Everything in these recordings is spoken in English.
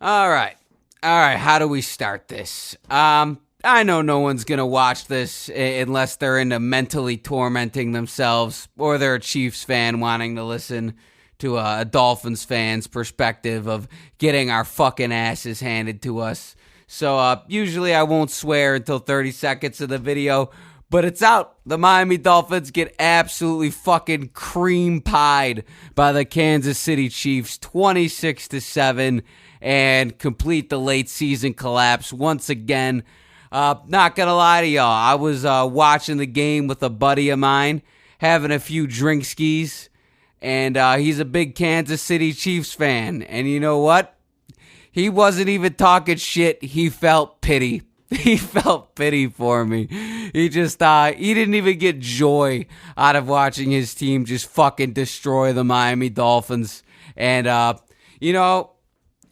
All right. How do we start this? I know no one's going to watch this unless they're into mentally tormenting themselves or they're a Chiefs fan wanting to listen to a Dolphins fan's perspective of getting our fucking asses handed to us. So usually I won't swear until 30 seconds of the video, but it's out. The Miami Dolphins get absolutely fucking cream pied by the Kansas City Chiefs 26-7 and complete the late season collapse once again. Not gonna lie to y'all, I was watching the game with a buddy of mine, having a few drink skis, and he's a big Kansas City Chiefs fan. And you know what? He wasn't even talking shit. He felt pity. He felt pity for me. He just, he didn't even get joy out of watching his team just fucking destroy the Miami Dolphins. And,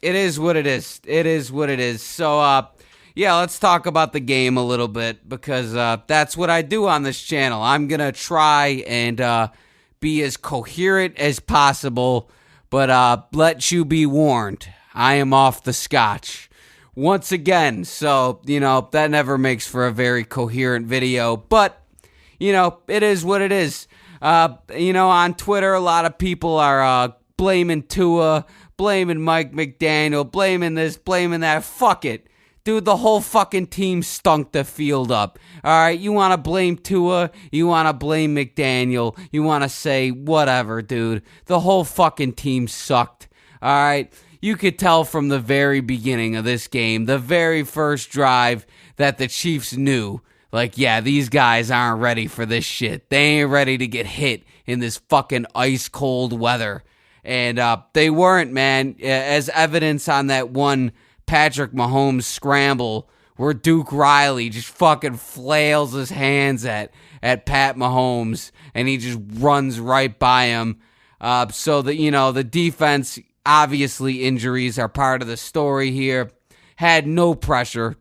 it is what it is. It is what it is. So, yeah, let's talk about the game a little bit because that's what I do on this channel. I'm going to try and be as coherent as possible, but let you be warned. I am off the scotch once again, so, that never makes for a very coherent video, but, it is what it is. On Twitter, a lot of people are blaming Tua, blaming Mike McDaniel, blaming this, blaming that. Fuck it. Dude, the whole fucking team stunk the field up. All right, you want to blame Tua, you want to blame McDaniel, you want to say whatever, dude. The whole fucking team sucked. All right, you could tell from the very beginning of this game, the very first drive, that the Chiefs knew, like, yeah, these guys aren't ready for this shit. They ain't ready to get hit in this fucking ice-cold weather. And they weren't, man, as evidence on that one Patrick Mahomes scramble where Duke Riley just fucking flails his hands at Pat Mahomes and he just runs right by him. So the defense, obviously injuries are part of the story here. Had no pressure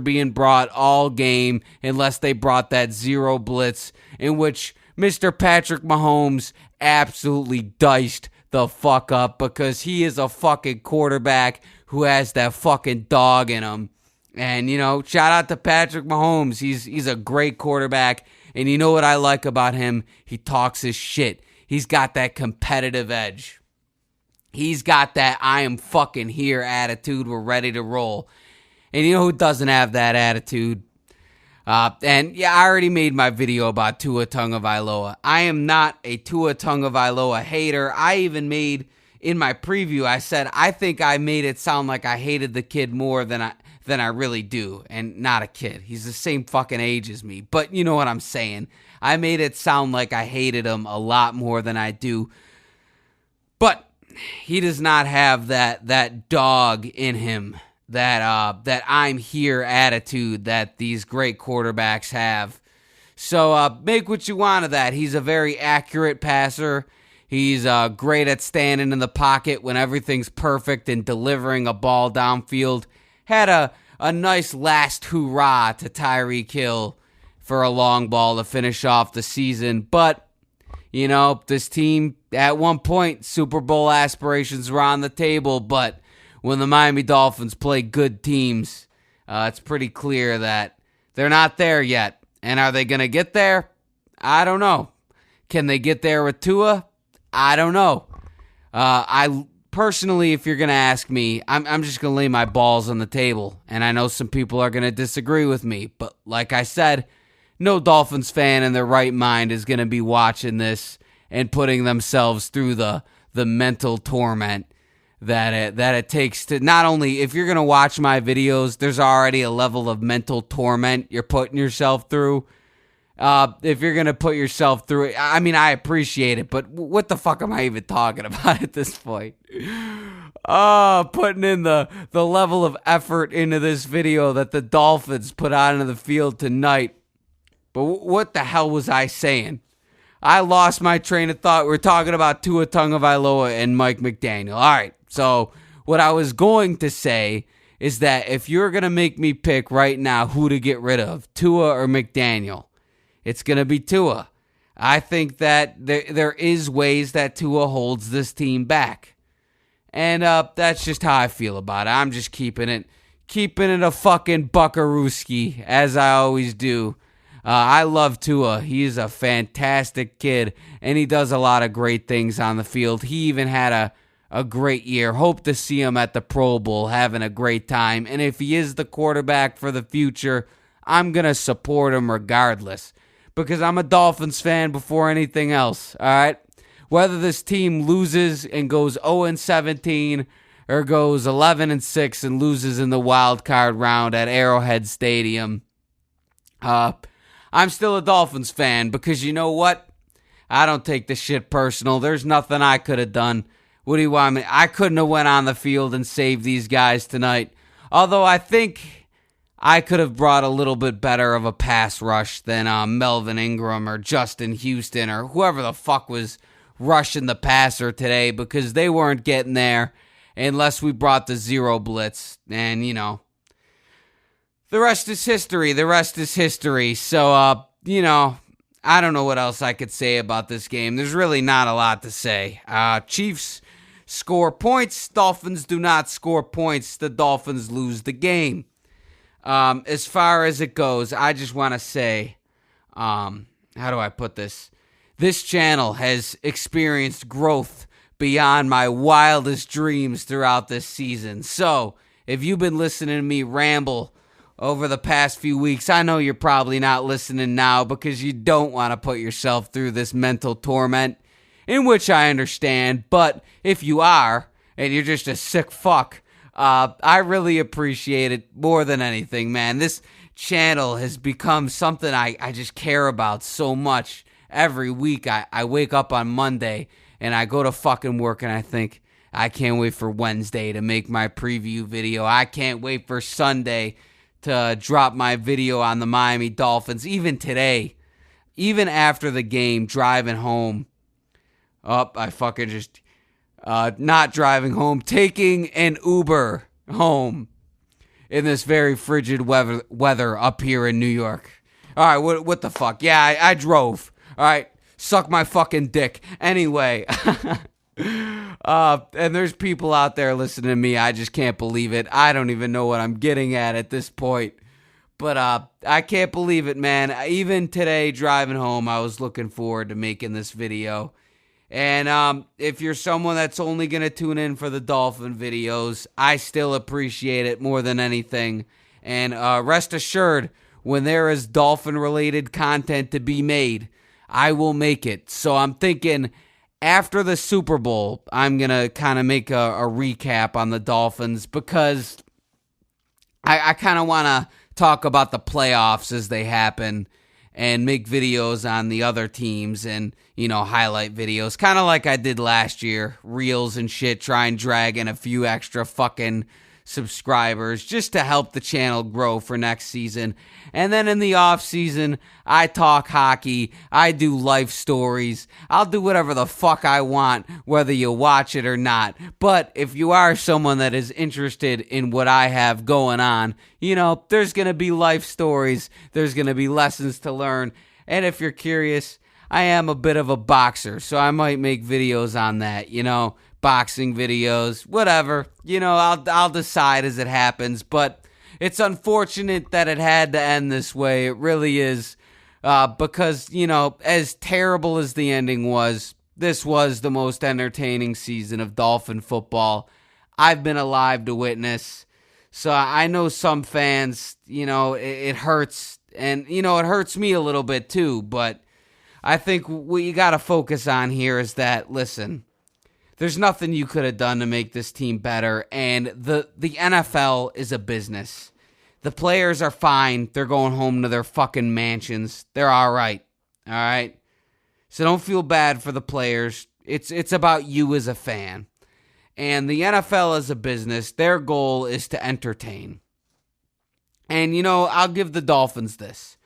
being brought all game unless they brought that zero blitz in which Mr. Patrick Mahomes absolutely diced the fuck up because he is a fucking quarterback who has that fucking dog in him. And, shout out to Patrick Mahomes. He's a great quarterback. And you know what I like about him? He talks his shit. He's got that competitive edge. He's got that I am fucking here attitude. We're ready to roll. And you know who doesn't have that attitude? And yeah, I already made my video about Tua Tagovailoa. I am not a Tua Tagovailoa hater. I even made, in my preview, I said, I think I made it sound like I hated the kid more than I really do. And not a kid. He's the same fucking age as me. But you know what I'm saying. I made it sound like I hated him a lot more than I do. But he does not have that dog in him. That I'm here attitude that these great quarterbacks have. So make what you want of that. He's a very accurate passer. He's great at standing in the pocket when everything's perfect and delivering a ball downfield. Had a nice last hoorah to Tyreek Hill for a long ball to finish off the season. But, this team, at one point, Super Bowl aspirations were on the table, but when the Miami Dolphins play good teams, it's pretty clear that they're not there yet. And are they going to get there? I don't know. Can they get there with Tua? I don't know. I personally, if you're going to ask me, I'm just going to lay my balls on the table. And I know some people are going to disagree with me. But like I said, no Dolphins fan in their right mind is going to be watching this and putting themselves through the mental torment that it takes to not only, if you're going to watch my videos, there's already a level of mental torment you're putting yourself through. If you're going to put yourself through it, I mean, I appreciate it, but what the fuck am I even talking about at this point? Putting in the level of effort into this video that the Dolphins put out into the field tonight. But what the hell was I saying? I lost my train of thought. We're talking about Tua Tagovailoa and Mike McDaniel. All right. So what I was going to say is that if you're going to make me pick right now who to get rid of, Tua or McDaniel, it's going to be Tua. I think that there is ways that Tua holds this team back. And that's just how I feel about it. I'm just keeping it a fucking buckarooski, as I always do. I love Tua. He's a fantastic kid, and he does a lot of great things on the field. He even had a great year. Hope to see him at the Pro Bowl having a great time. And if he is the quarterback for the future, I'm going to support him regardless, because I'm a Dolphins fan before anything else, all right? Whether this team loses and goes 0-17 or goes 11-6 and loses in the wild card round at Arrowhead Stadium, I'm still a Dolphins fan, because you know what? I don't take this shit personal. There's nothing I could have done. What do you want me? I couldn't have went on the field and saved these guys tonight. Although I think I could have brought a little bit better of a pass rush than Melvin Ingram or Justin Houston or whoever the fuck was rushing the passer today, because they weren't getting there unless we brought the zero blitz. And, you know, the rest is history. So, I don't know what else I could say about this game. There's really not a lot to say. Chiefs score points. Dolphins do not score points. The Dolphins lose the game. As far as it goes, I just want to say, how do I put this? This channel has experienced growth beyond my wildest dreams throughout this season. So, if you've been listening to me ramble over the past few weeks, I know you're probably not listening now because you don't want to put yourself through this mental torment, in which I understand. But if you are, and you're just a sick fuck, I really appreciate it more than anything, man. This channel has become something I just care about so much. Every week I wake up on Monday and I go to fucking work and I think, I can't wait for Wednesday to make my preview video. I can't wait for Sunday to drop my video on the Miami Dolphins. Even today, even after the game, driving home. I fucking just, not driving home, taking an Uber home in this very frigid weather up here in New York. All right, what the fuck? Yeah, I drove. All right, suck my fucking dick. Anyway, and there's people out there listening to me. I just can't believe it. I don't even know what I'm getting at this point. But I can't believe it, man. Even today, driving home, I was looking forward to making this video. And if you're someone that's only going to tune in for the Dolphin videos, I still appreciate it more than anything. And rest assured, when there is Dolphin-related content to be made, I will make it. So I'm thinking after the Super Bowl, I'm going to kind of make a recap on the Dolphins, because I kind of want to talk about the playoffs as they happen and make videos on the other teams and, highlight videos. Kind of like I did last year. Reels and shit. Try and drag in a few extra fucking subscribers just to help the channel grow for next season. And then in the off season, I talk hockey, I do life stories, I'll do whatever the fuck I want, whether you watch it or not. But if you are someone that is interested in what I have going on, there's gonna be life stories, there's gonna be lessons to learn. And if you're curious, I am a bit of a boxer, so I might make videos on that, boxing videos, whatever. I'll decide as it happens, but it's unfortunate that it had to end this way. It really is, because, as terrible as the ending was, this was the most entertaining season of Dolphin football I've been alive to witness. So I know some fans, it hurts, and, it hurts me a little bit too, but I think what you got to focus on here is that, listen, there's nothing you could have done to make this team better, and the NFL is a business. The players are fine. They're going home to their fucking mansions. They're all right. So don't feel bad for the players. It's about you as a fan. And the NFL is a business. Their goal is to entertain. And, I'll give the Dolphins this.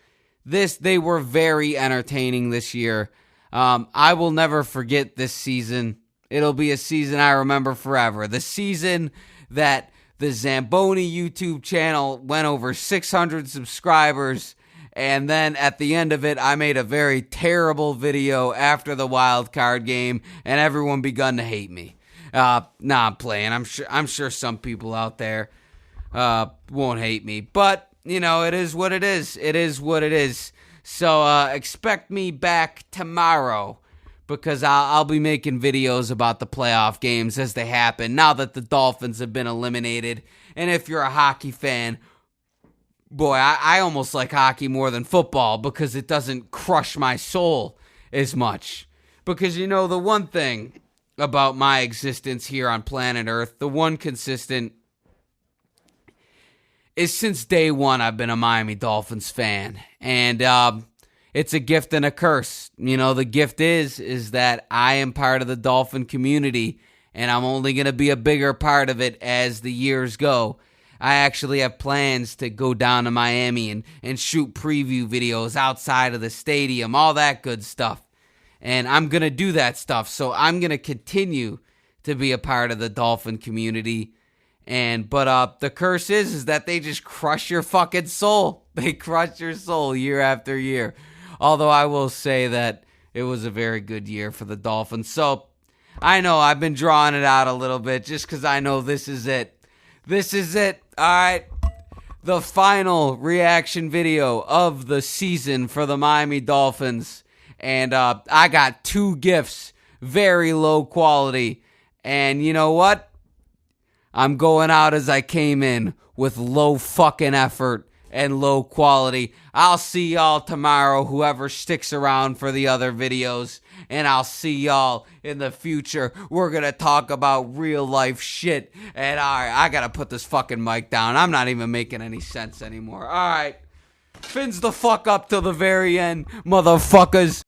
They were very entertaining this year. I will never forget this season. It'll be a season I remember forever. The season that the Zamboni YouTube channel went over 600 subscribers, and then at the end of it, I made a very terrible video after the wild card game, and everyone begun to hate me. Nah, I'm playing. I'm sure some people out there won't hate me, but it is what it is. It is what it is. So expect me back tomorrow, because I'll be making videos about the playoff games as they happen now that the Dolphins have been eliminated. And if you're a hockey fan, boy, I almost like hockey more than football because it doesn't crush my soul as much. Because the one thing about my existence here on planet Earth, the one consistent, is since day one I've been a Miami Dolphins fan. And it's a gift and a curse. The gift is that I am part of the Dolphin community, and I'm only going to be a bigger part of it as the years go. I actually have plans to go down to Miami and shoot preview videos outside of the stadium, all that good stuff. And I'm going to do that stuff. So I'm going to continue to be a part of the Dolphin community. But the curse is that they just crush your fucking soul. They crush your soul year after year. Although I will say that it was a very good year for the Dolphins. So I know I've been drawing it out a little bit just because I know this is it. This is it. All right. The final reaction video of the season for the Miami Dolphins. And I got 2 gifts. Very low quality. And you know what? I'm going out as I came in, with low fucking effort and low quality. I'll see y'all tomorrow, whoever sticks around for the other videos. And I'll see y'all in the future. We're going to talk about real life shit. And alright, I got to put this fucking mic down. I'm not even making any sense anymore. Alright. Fins the fuck up till the very end, motherfuckers.